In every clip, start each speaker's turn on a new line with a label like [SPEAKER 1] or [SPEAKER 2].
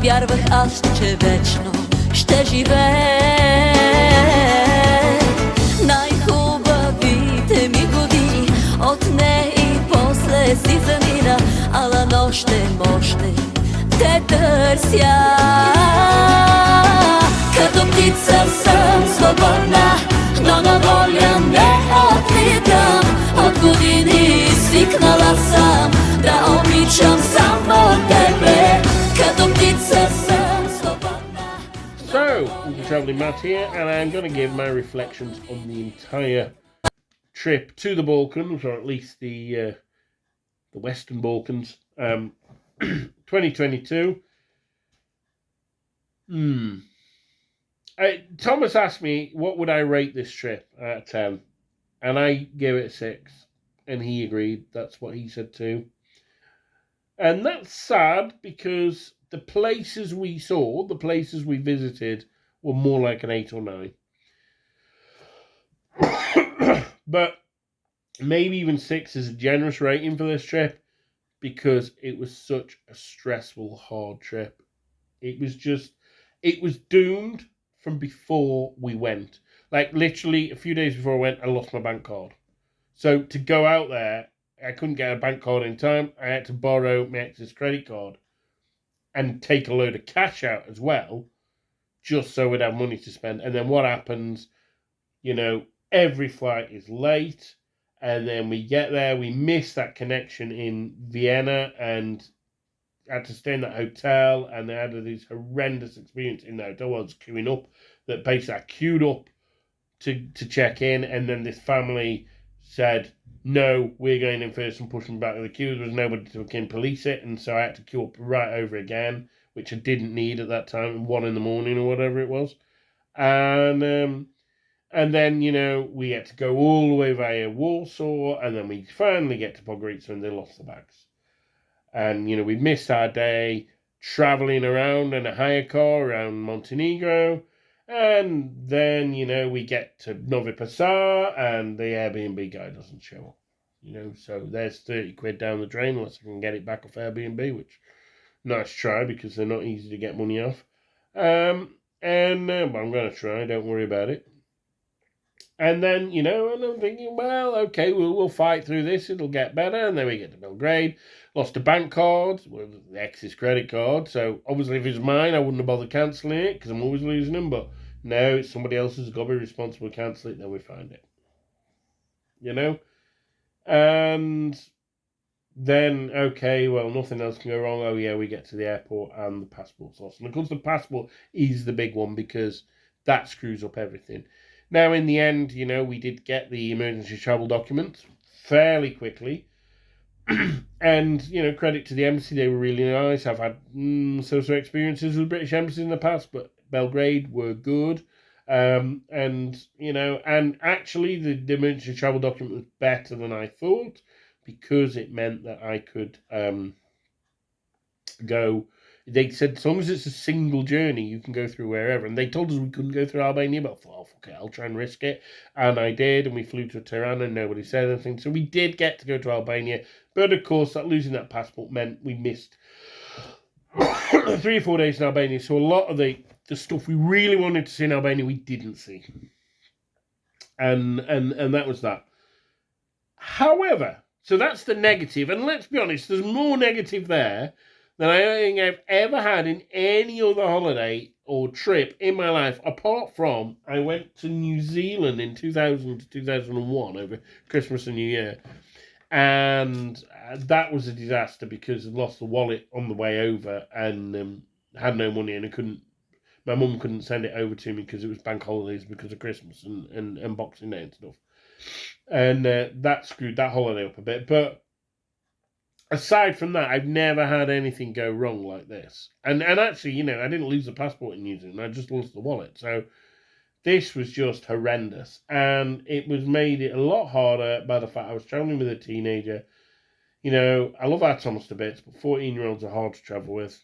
[SPEAKER 1] Вярвах аз, че вечно ще живее. Най-хубавите ми години отне и после си замина, ала нощем още те търся. Като птица съм свободна, но на воля не отлитам. От години свикнала съм да обичам само тебе. Като птица съм свободна.
[SPEAKER 2] So, Uncle Travelling Matt here, and I'm going to give my reflections on the entire trip to the Balkans, or at least the Western Balkans, 2022. Thomas asked me, what would I rate this trip out of 10? And I gave it a 6. And he agreed. That's what he said too. And that's sad because the places we saw, the places we visited, were more like an 8 or 9. But maybe even 6 is a generous rating for this trip because it was such a stressful, hard trip. It was doomed from before we went. Like, literally, a few days before I went, I lost my bank card. So, to go out there, I couldn't get a bank card in time. I had to borrow my ex's credit card and take a load of cash out as well, just so we'd have money to spend. And then what happens, every flight is late. And then we get there, we miss that connection in Vienna and had to stay in that hotel, and they had this horrendous experience in the hotel. I was queuing up, that basically I queued up to check in, and then this family said, no, we're going in first, and pushed me back to the queue. There was nobody to police it, and so I had to queue up right over again, which I didn't need at that time, 1 a.m. or whatever it was. And then, we had to go all the way via Warsaw, and then we finally get to Podgorica, and they lost the bags. And, we missed our day traveling around in a hire car around Montenegro. And then, we get to Novi Pasar, and the Airbnb guy doesn't show up. So there's 30 quid down the drain unless I can get it back off Airbnb, which, nice try, because they're not easy to get money off. But I'm going to try, don't worry about it. And then, and I'm thinking, well, okay, we'll fight through this, it'll get better. And then we get to Belgrade, lost a bank card, with the ex's credit card. So, obviously, if it was mine, I wouldn't have bothered cancelling it, because I'm always losing them. But no, it's somebody else's, got to be responsible to cancel it, then we find it. And then, okay, well, nothing else can go wrong. Oh, yeah, we get to the airport, and the passport's lost. And, of course, the passport is the big one, because that screws up everything. Now, in the end, we did get the emergency travel documents fairly quickly. And, credit to the embassy, they were really nice. I've had so-so experiences with British embassies in the past, but Belgrade were good. And actually the emergency travel document was better than I thought, because it meant that I could go. They said as long as it's a single journey, you can go through wherever. And they told us we couldn't go through Albania, but I thought, oh, fuck it, I'll try and risk it. And I did, and we flew to Tirana, and nobody said anything. So we did get to go to Albania. But, of course, losing that passport meant we missed 3 or 4 days in Albania. So a lot of the stuff we really wanted to see in Albania, we didn't see. And that was that. However, so that's the negative. And let's be honest, there's more negative there than I think I've ever had in any other holiday or trip in my life, apart from I went to New Zealand in 2000 to 2001 over Christmas and New Year. And that was a disaster because I lost the wallet on the way over and had no money, and my mum couldn't send it over to me because it was bank holidays because of Christmas and Boxing Day and stuff. And that screwed that holiday up a bit. But aside from that, I've never had anything go wrong like this. And actually, I didn't lose the passport in New Zealand. I just lost the wallet. So this was just horrendous. And it made it a lot harder by the fact I was travelling with a teenager. I love our Thomas to bits, but 14-year-olds are hard to travel with.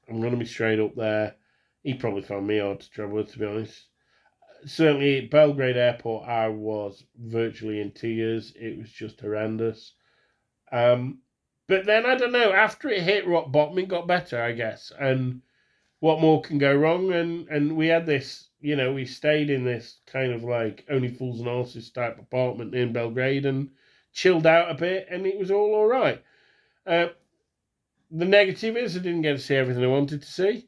[SPEAKER 2] I'm going to be straight up there. He probably found me hard to travel with, to be honest. Certainly, at Belgrade Airport, I was virtually in tears. It was just horrendous. But then, I don't know, after it hit rock bottom, it got better, I guess. And what more can go wrong? And we had this, we stayed in this kind of like only fools and horses type apartment in Belgrade and chilled out a bit, and it was all right. Uh, the negative is I didn't get to see everything I wanted to see,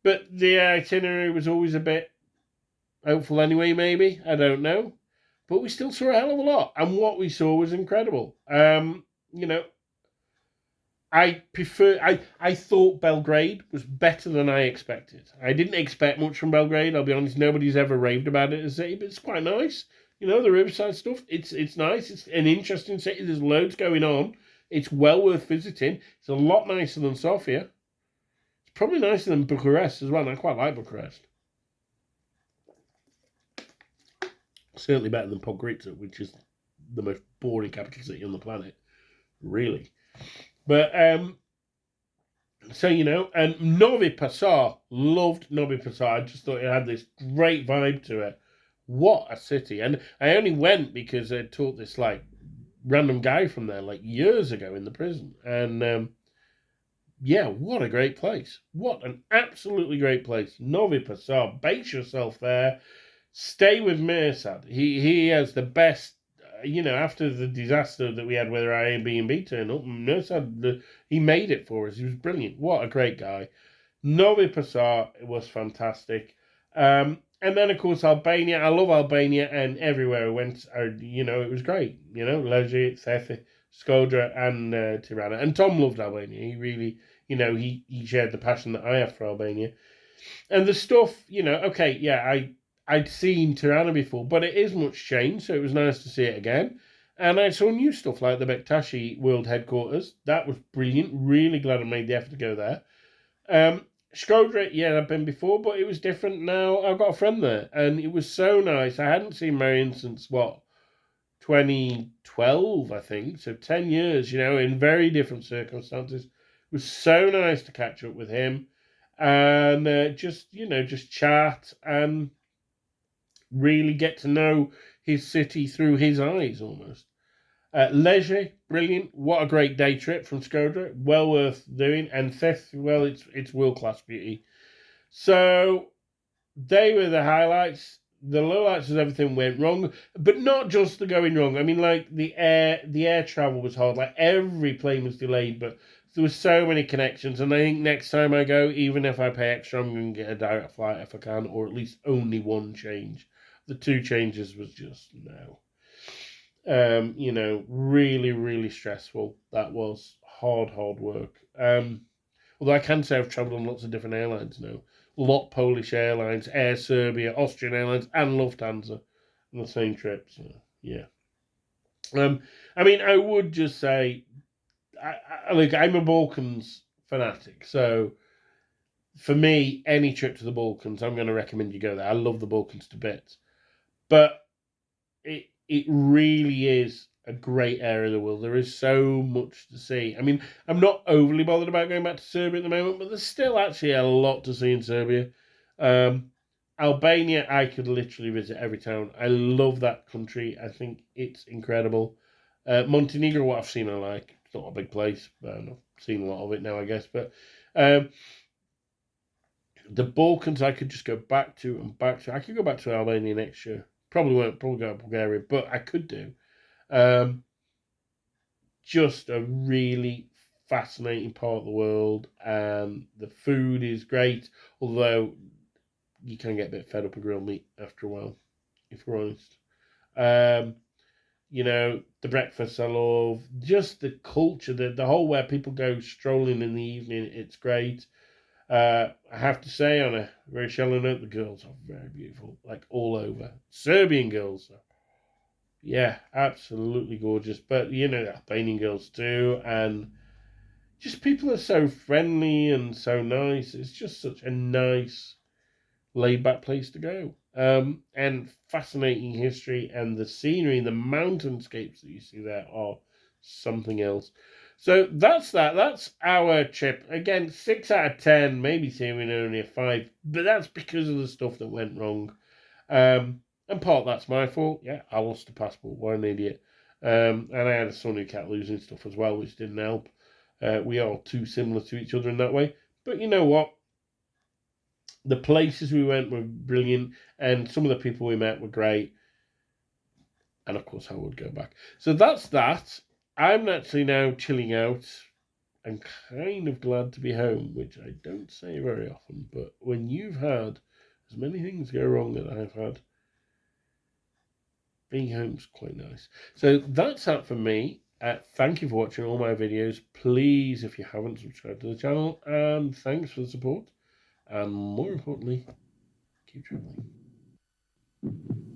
[SPEAKER 2] but the itinerary was always a bit hopeful anyway. Maybe, I don't know, but we still saw a hell of a lot, and what we saw was incredible. You know, I thought Belgrade was better than I expected. I didn't expect much from Belgrade, I'll be honest. Nobody's ever raved about it as a city, but it's quite nice. The riverside stuff, it's nice. It's an interesting city. There's loads going on. It's well worth visiting. It's a lot nicer than Sofia. It's probably nicer than Bucharest as well, and I quite like Bucharest. Certainly better than Podgorica, which is the most boring capital city on the planet, really. But and Novi Pazar, loved Novi Pazar. I just thought it had this great vibe to it. What a city! And I only went because I taught this like random guy from there like years ago in the prison. And yeah, what a great place! What an absolutely great place! Novi Pazar. Base yourself there. Stay with Mirsad. He has the best. After the disaster that we had with our Airbnb turn up, Mirsad, he made it for us. He was brilliant. What a great guy. Novi Pazar was fantastic. And then, of course, Albania. I love Albania, and everywhere I went, it was great. Lezhë, Thefe, Skodra, and Tirana. And Tom loved Albania. He really, he shared the passion that I have for Albania. And the stuff, okay, yeah, I'd seen Tirana before, but it is much changed, so it was nice to see it again. And I saw new stuff like the Bektashi World Headquarters. That was brilliant. Really glad I made the effort to go there. Skodra, yeah, I've been before, but it was different now. I've got a friend there, and it was so nice. I hadn't seen Marion since, 2012, I think, so 10 years, in very different circumstances. It was so nice to catch up with him and just chat and really get to know his city through his eyes almost. Lezhë, brilliant. What a great day trip from Skodra. Well worth doing. And Theth, well, it's world-class beauty. So they were the highlights. The lowlights was everything went wrong, but not just the going wrong. I mean, like the air travel was hard. Like every plane was delayed, but there were so many connections. And I think next time I go, even if I pay extra, I'm going to get a direct flight if I can, or at least only one change. The two changes was just no. Really, really stressful. That was hard work. Although I can say I've travelled on lots of different airlines now. A lot Polish Airlines, Air Serbia, Austrian Airlines, and Lufthansa on the same trip. So, yeah. I would just say, look, I'm a Balkans fanatic. So, for me, any trip to the Balkans, I'm going to recommend you go there. I love the Balkans to bits. But it really is a great area of the world. There is so much to see. I mean, I'm not overly bothered about going back to Serbia at the moment, but there's still actually a lot to see in Serbia. Albania, I could literally visit every town. I love that country. I think it's incredible. Montenegro, what I've seen, I like. It's not a big place, but I've seen a lot of it now, I guess. But the Balkans, I could just go back to and back to. I could go back to Albania next year. Probably won't. Probably go to Bulgaria, but I could do. Just a really fascinating part of the world. The food is great, although you can get a bit fed up of grilled meat after a while, if we're honest. The breakfast I love, just the culture, the whole where people go strolling in the evening, it's great. I have to say, on a very shallow note, the girls are very beautiful, like all over. Serbian girls, yeah, absolutely gorgeous. But Albanian girls too, and just people are so friendly and so nice. It's just such a nice, laid-back place to go. And fascinating history, and the scenery, the mountainscapes that you see there are something else. So that's that. That's our trip. Again, 6 out of 10, maybe saying only a 5, but that's because of the stuff that went wrong. And part that's my fault. Yeah, I lost the passport. What an idiot. And I had a son who kept losing stuff as well, which didn't help. We are too similar to each other in that way. But you know what? The places we went were brilliant, and some of the people we met were great. And of course, I would go back. So that's that. I'm actually now chilling out. I'm kind of glad to be home, which I don't say very often. But when you've had as many things go wrong that I've had, being home's quite nice. So that's that for me. Thank you for watching all my videos. Please, if you haven't, subscribe to the channel. And thanks for the support. And more importantly, keep traveling.